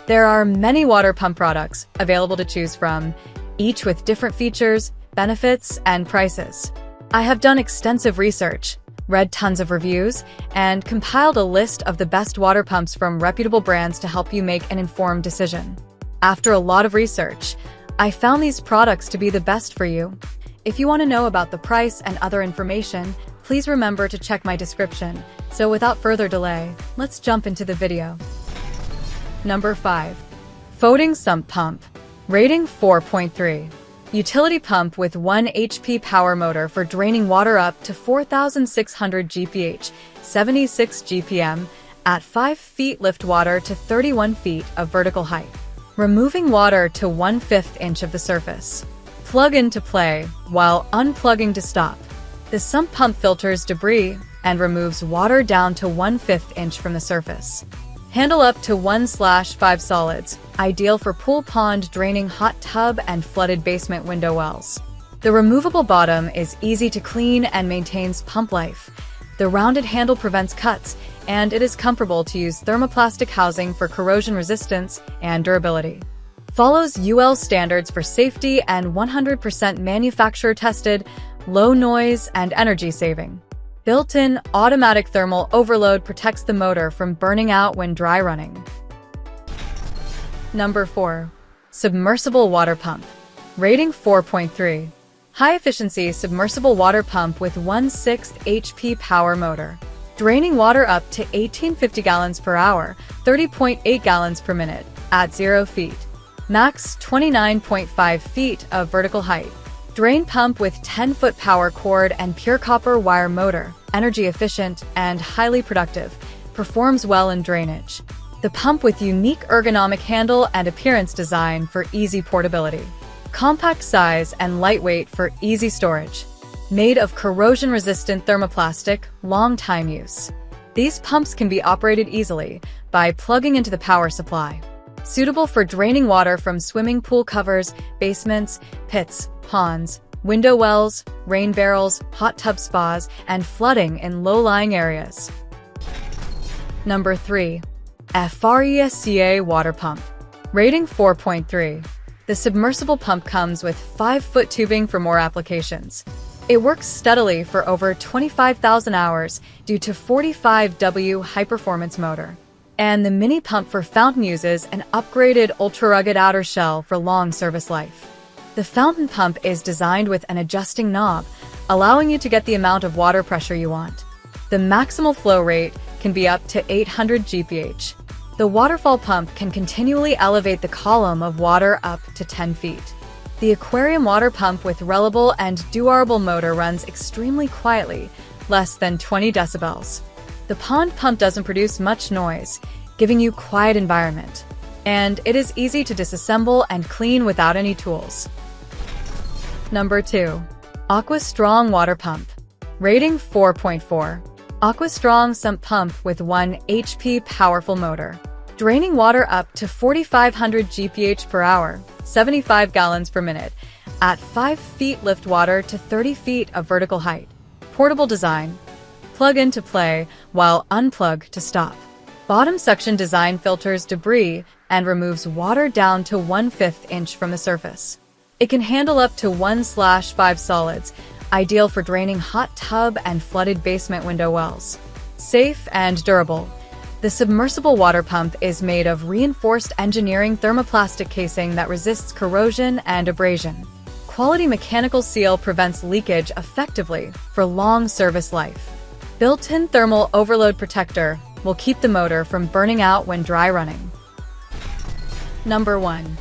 There are many water pump products available to choose from, each with different features, benefits, and prices. I have done extensive research, read tons of reviews, and compiled a list of the best water pumps from reputable brands to help you make an informed decision. After a lot of research, I found these products to be the best for you. If you want to know about the price and other information, please remember to check my description. So without further delay, let's jump into the video. Number 5. Foeding Sump Pump. Rating 4.3. Utility pump with 1 HP power motor for draining water up to 4,600 GPH, 76 GPM, at 5 feet lift water to 31 feet of vertical height. Removing water to 1/5 inch of the surface. Plug in to play, while unplugging to stop. The sump pump filters debris and removes water down to 1/5 inch from the surface. Handle up to 1/5 solids, ideal for pool pond draining hot tub and flooded basement window wells. The removable bottom is easy to clean and maintains pump life. The rounded handle prevents cuts, and it is comfortable to use thermoplastic housing for corrosion resistance and durability. Follows UL standards for safety and 100% manufacturer tested, low noise and energy saving. Built-in automatic thermal overload protects the motor from burning out when dry running. Number 4. Submersible Water Pump. Rating 4.3. High-efficiency submersible water pump with 1/6 HP power motor. Draining water up to 1850 gallons per hour, 30.8 gallons per minute, at 0 feet. Max 29.5 feet of vertical height. Drain pump with 10-foot power cord and pure copper wire motor, energy efficient and highly productive, performs well in drainage. The pump with unique ergonomic handle and appearance design for easy portability. Compact size and lightweight for easy storage. Made of corrosion-resistant thermoplastic, long time use. These pumps can be operated easily by plugging into the power supply. Suitable for draining water from swimming pool covers, basements, pits, ponds, window wells, rain barrels, hot tub spas, and flooding in low-lying areas. Number 3. Fresca Water Pump. Rating 4.3. The submersible pump comes with 5-foot tubing for more applications. It works steadily for over 25,000 hours due to 45W high-performance motor. And the mini pump for fountain uses an upgraded ultra-rugged outer shell for long service life. The fountain pump is designed with an adjusting knob, allowing you to get the amount of water pressure you want. The maximal flow rate can be up to 800 GPH. The waterfall pump can continually elevate the column of water up to 10 feet. The aquarium water pump with reliable and durable motor runs extremely quietly, less than 20 decibels. The pond pump doesn't produce much noise, giving you quiet environment. And it is easy to disassemble and clean without any tools. Number 2. AquaStrong Water Pump. Rating 4.4. AquaStrong Sump Pump with 1 HP powerful motor. Draining water up to 4,500 GPH per hour, 75 gallons per minute, at 5 feet lift water to 30 feet of vertical height. Portable design. Plug in to play, while unplug to stop. Bottom suction design filters debris and removes water down to 1/5 inch from the surface. It can handle up to 1/5 solids, ideal for draining hot tub and flooded basement window wells. Safe and durable. The submersible water pump is made of reinforced engineering thermoplastic casing that resists corrosion and abrasion. Quality mechanical seal prevents leakage effectively for long service life. Built-in thermal overload protector will keep the motor from burning out when dry running. Number 1.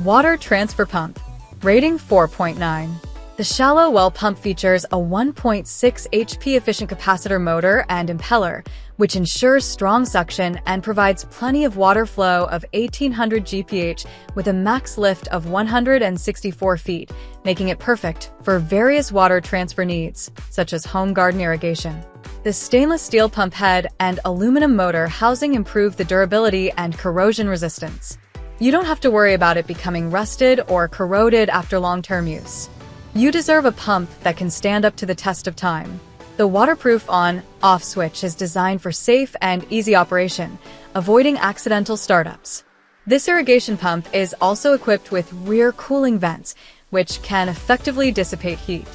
Water Transfer Pump. Rating 4.9. The shallow well pump features a 1.6 HP efficient capacitor motor and impeller, which ensures strong suction and provides plenty of water flow of 1,800 GPH with a max lift of 164 feet, making it perfect for various water transfer needs, such as home garden irrigation. The stainless steel pump head and aluminum motor housing improve the durability and corrosion resistance. You don't have to worry about it becoming rusted or corroded after long-term use. You deserve a pump that can stand up to the test of time. The waterproof on-off switch is designed for safe and easy operation, avoiding accidental startups. This irrigation pump is also equipped with rear cooling vents, which can effectively dissipate heat.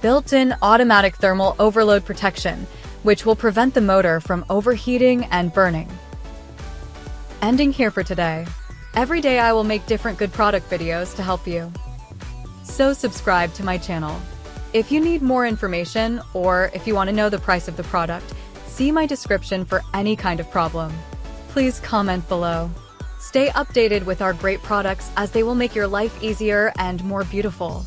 Built-in automatic thermal overload protection, which will prevent the motor from overheating and burning. Ending here for today. Every day I will make different good product videos to help you. So subscribe to my channel. If you need more information or if you want to know the price of the product, see my description for any kind of problem. Please comment below. Stay updated with our great products as they will make your life easier and more beautiful.